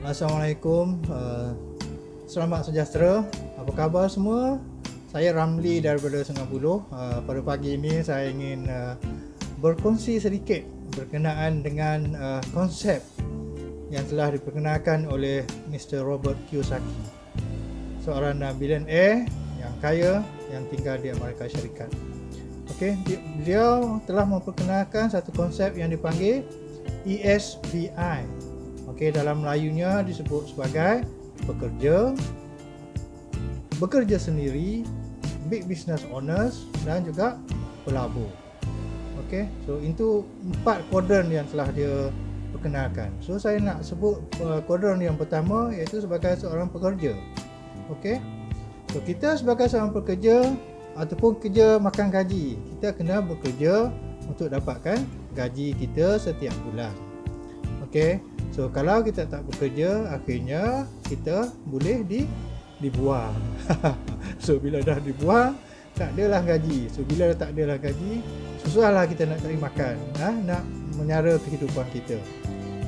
Assalamualaikum, selamat sejahtera. Apa khabar semua? Saya Ramli daripada Sungai Buloh. Pada pagi ini saya ingin berkongsi sedikit berkenaan dengan konsep yang telah diperkenalkan oleh Mr. Robert Kiyosaki, seorang billionaire yang kaya yang tinggal di Amerika Syarikat. Okey, dia telah memperkenalkan satu konsep yang dipanggil ESBI. Okey, dalam Melayunya disebut sebagai bekerja sendiri, big business owners dan juga pelabur. Okey, so itu 4 kuadran yang telah dia perkenalkan. So saya nak sebut kuadran yang pertama iaitu sebagai seorang pekerja. Okey, so kita sebagai seorang pekerja ataupun kerja makan gaji, kita kena bekerja untuk dapatkan gaji kita setiap bulan. Okey, so kalau kita tak bekerja, akhirnya kita boleh dibuang. So bila dah dibuang, tak adalah gaji. So bila tak adalah gaji, susahlah kita nak cari makan, nak menyara kehidupan kita.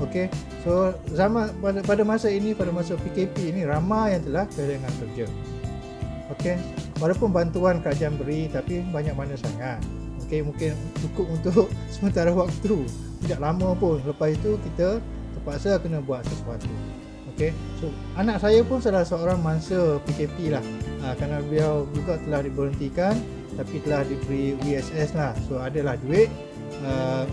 Okey, so pada masa ini, pada masa PKP ini, ramai yang telah kehilangan kerja. Okey, walaupun bantuan kerajaan beri, tapi banyak mana sangat. Okey, mungkin cukup untuk sementara waktu, tidak lama pun. Lepas itu kita terpaksa kena buat sesuatu. Okey, so anak saya pun salah seorang mangsa PKP lah, kerana beliau juga telah diberhentikan tapi telah diberi WSS lah. So adalah duit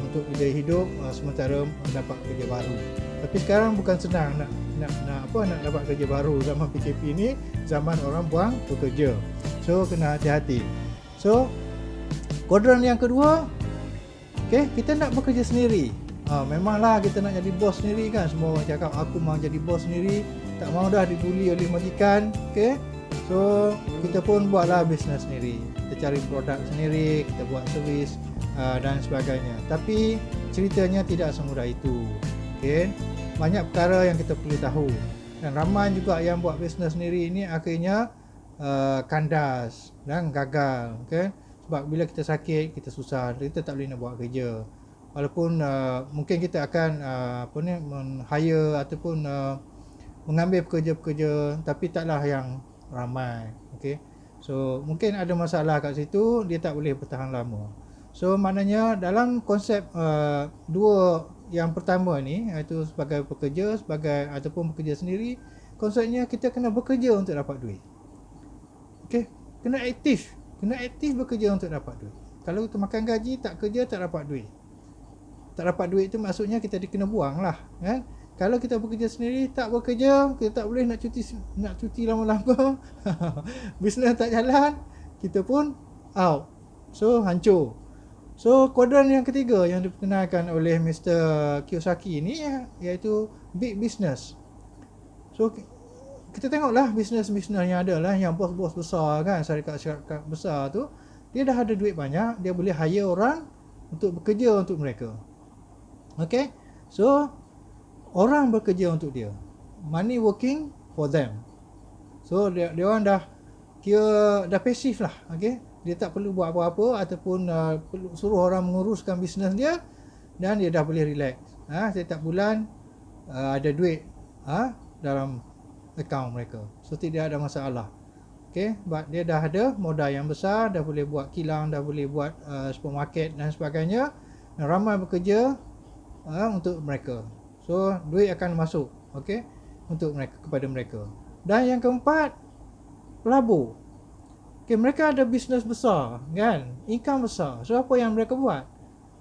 untuk dia hidup sementara mendapat kerja baru. Tapi sekarang bukan senang nak dapat kerja baru zaman PKP ni, zaman orang buang bekerja. So kena hati-hati. So kuadran yang kedua, okey, kita nak bekerja sendiri. Memanglah kita nak jadi bos sendiri kan. Semua orang cakap aku mahu jadi bos sendiri, tak mahu dah dibuli oleh majikan. Okey, so kita pun buatlah bisnes sendiri. Kita cari produk sendiri, kita buat servis dan sebagainya. Tapi ceritanya tidak semudah itu. Okey, banyak perkara yang kita perlu tahu. Dan ramai juga yang buat bisnes sendiri ini akhirnya kandas dan gagal. Okey, sebab bila kita sakit, kita susah, kita tak boleh nak buat kerja. Walaupun mungkin kita akan men-hire ataupun mengambil pekerja-pekerja, tapi taklah yang ramai. Okey, so mungkin ada masalah kat situ, dia tak boleh bertahan lama. So maknanya dalam konsep dua yang pertama ni, iaitu sebagai pekerja, ataupun bekerja sendiri, konsepnya kita kena bekerja untuk dapat duit. Okey, kena aktif bekerja untuk dapat duit. Kalau kita makan gaji, tak kerja, tak dapat duit. Tak dapat duit tu maksudnya kita kena buang lah, kan? Kalau kita bekerja sendiri, tak bekerja, kita tak boleh nak cuti lama-lama. Bisnes tak jalan, kita pun out. So hancur. So kuadran yang ketiga yang diperkenalkan oleh Mr. Kiyosaki ni iaitu big business. So kita tengoklah bisnes-bisnes yang ada lah, yang bos-bos besar kan, syarikat-syarikat besar tu, dia dah ada duit banyak, dia boleh hire orang untuk bekerja untuk mereka. Okay, so orang bekerja untuk dia, money working for them. So dia orang dah kira dah pasif lah. Okay, dia tak perlu buat apa-apa ataupun perlu suruh orang menguruskan bisnes dia, dan dia dah boleh relax. Setiap bulan ada duit dalam akaun mereka, so tidak ada masalah. Okay, but dia dah ada modal yang besar, dah boleh buat kilang, dah boleh buat supermarket dan sebagainya, dan ramai bekerja untuk mereka. So duit akan masuk, okey, untuk mereka, kepada mereka. Dan yang keempat, pelabur. Okey, mereka ada bisnes besar kan, income besar. So apa yang mereka buat?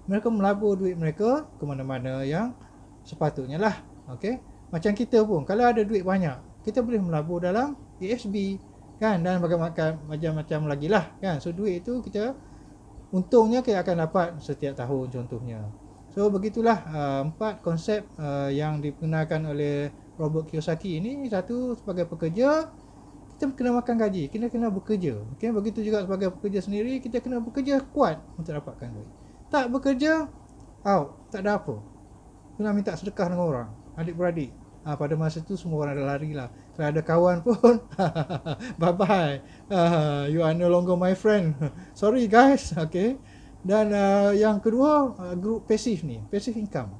Mereka melabur duit mereka ke mana-mana yang sepatutnya lah. Okey, macam kita pun kalau ada duit banyak, kita boleh melabur dalam ESB kan, dan macam-macam lagi lah kan. So duit itu kita untungnya kita akan dapat setiap tahun contohnya. So begitulah 4 konsep yang diperkenalkan oleh Robert Kiyosaki ini. Satu, sebagai pekerja, kita kena makan gaji, kita kena bekerja. Okay? Begitu juga sebagai pekerja sendiri, kita kena bekerja kuat untuk dapatkan duit. Tak bekerja, out, tak ada apa. Kena minta sedekah dengan orang, adik-beradik. Pada masa itu semua orang dah lari lah. Kalau ada kawan pun bye bye, you are no longer my friend. Sorry guys. Okay. Dan yang kedua, grup pasif ni, passive income,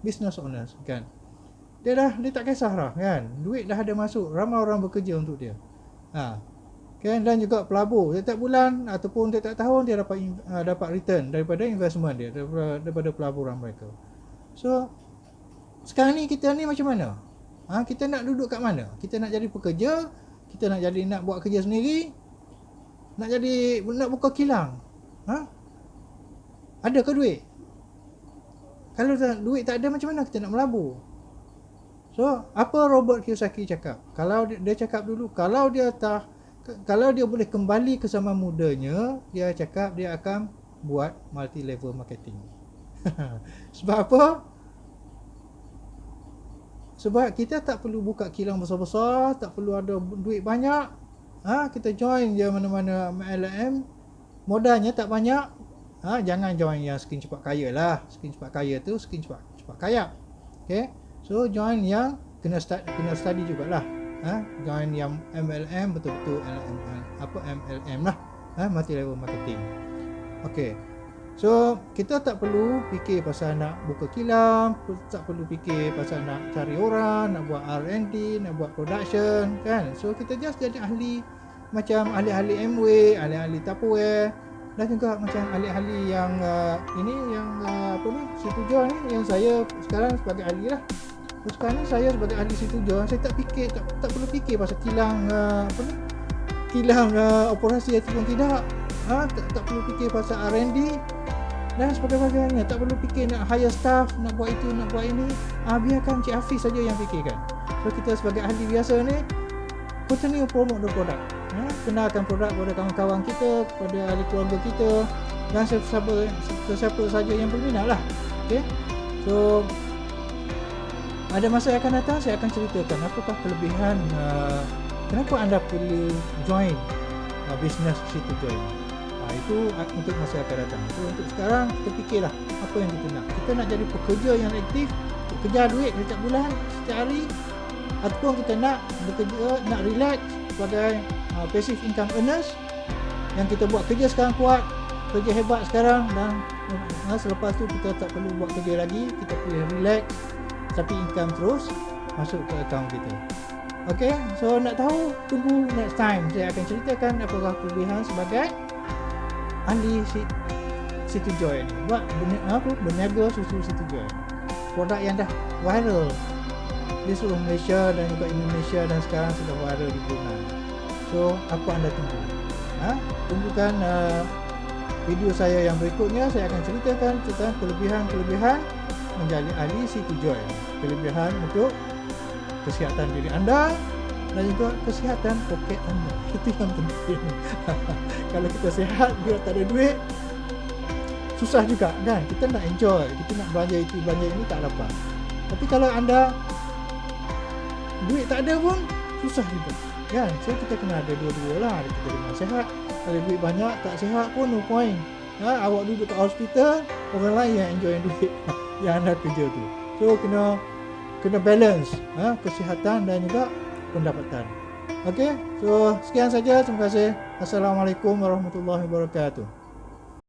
business owners kan. dia tak kisah dah kan, duit dah ada masuk, ramai orang bekerja untuk dia. Kan, dan juga pelabur setiap bulan ataupun setiap tahun dia dapat return daripada investment dia, daripada pelaburan mereka. So sekarang ni kita ni macam mana? Kita nak duduk kat mana? Kita nak jadi pekerja, kita nak buat kerja sendiri, nak buka kilang. Ada ke duit? Kalau duit tak ada, macam mana kita nak melabur? So apa Robert Kiyosaki cakap? Kalau dia cakap dulu, kalau dia boleh kembali ke zaman mudanya, dia cakap dia akan buat multi level marketing. Sebab apa? Sebab kita tak perlu buka kilang besar-besar, tak perlu ada duit banyak. Kita join je mana-mana MLM, modalnya tak banyak. Jangan join yang skin cepat kaya lah. Skin cepat kaya tu skin cepat kaya. Okay? So join yang kena study jugalah. Join yang MLM, betul-betul MLM lah, multi level marketing. Okay, so kita tak perlu fikir pasal nak buka kilang, tak perlu fikir pasal nak cari orang, nak buat R&D, nak buat production kan. So kita just jadi ahli, macam ahli-ahli Amway, ahli-ahli Tupperware, dan juga macam ahli-ahli yang situ John ni, yang saya sekarang sebagai ahli lah. Sekarang ni saya sebagai ahli situ John, saya tak perlu fikir pasal kilang kilang operasi ataupun tidak. Tak perlu fikir pasal R&D dan sebagainya. Tak perlu fikir nak hire staff, nak buat itu, nak buat ini. Biarkan Cik Hafiz saja yang fikirkan. So kita sebagai ahli biasa ni, continue promote the product. Kenalkan produk kepada kawan-kawan kita, kepada ahli keluarga kita, dan sesiapa saja yang berminat lah. Okay? So ada masa yang akan datang, saya akan ceritakan apakah kelebihan, kenapa anda perlu join bisnes situ join. Itu untuk masa yang akan datang. So untuk sekarang kita fikirlah apa yang kita nak. Kita nak jadi pekerja yang aktif, kejar duit setiap bulan, setiap hari, ataupun kita nak bekerja, nak relax sebagai passive income earners, yang kita buat kerja sekarang kuat, kerja hebat sekarang, dan selepas tu kita tak perlu buat kerja lagi, kita boleh relax, tapi income terus masuk ke akaun kita. Okay, so nak tahu, tunggu next time. Saya akan ceritakan apakah kelebihan sebagai ahli situ join ni. Buat berniaga susu situ join. Produk yang dah viral di seluruh Malaysia dan juga Indonesia, dan sekarang sudah viral di Brunei. So apa anda tunggu? Tunggukan video saya yang berikutnya. Saya akan ceritakan tentang kelebihan-kelebihan menjadi ahli situ join. Kelebihan untuk kesihatan diri anda dan juga kesihatan poket anda. Itu yang penting. Kalau kita sihat, dia tak ada duit, susah juga kan. Kita nak enjoy, kita nak belanja itu, belanja ini, tak dapat. Tapi kalau anda duit tak ada pun susah juga kan. So kita kena ada dua-dua lah. Kita dengan sihat, kalau duit banyak tak sihat pun no point. Awak duduk kat hospital, orang lain yang enjoy duit yang anda kerja tu. So kena balance kesihatan dan juga pendapatan. Okay, so sekian saja. Terima kasih. Assalamualaikum warahmatullahi wabarakatuh.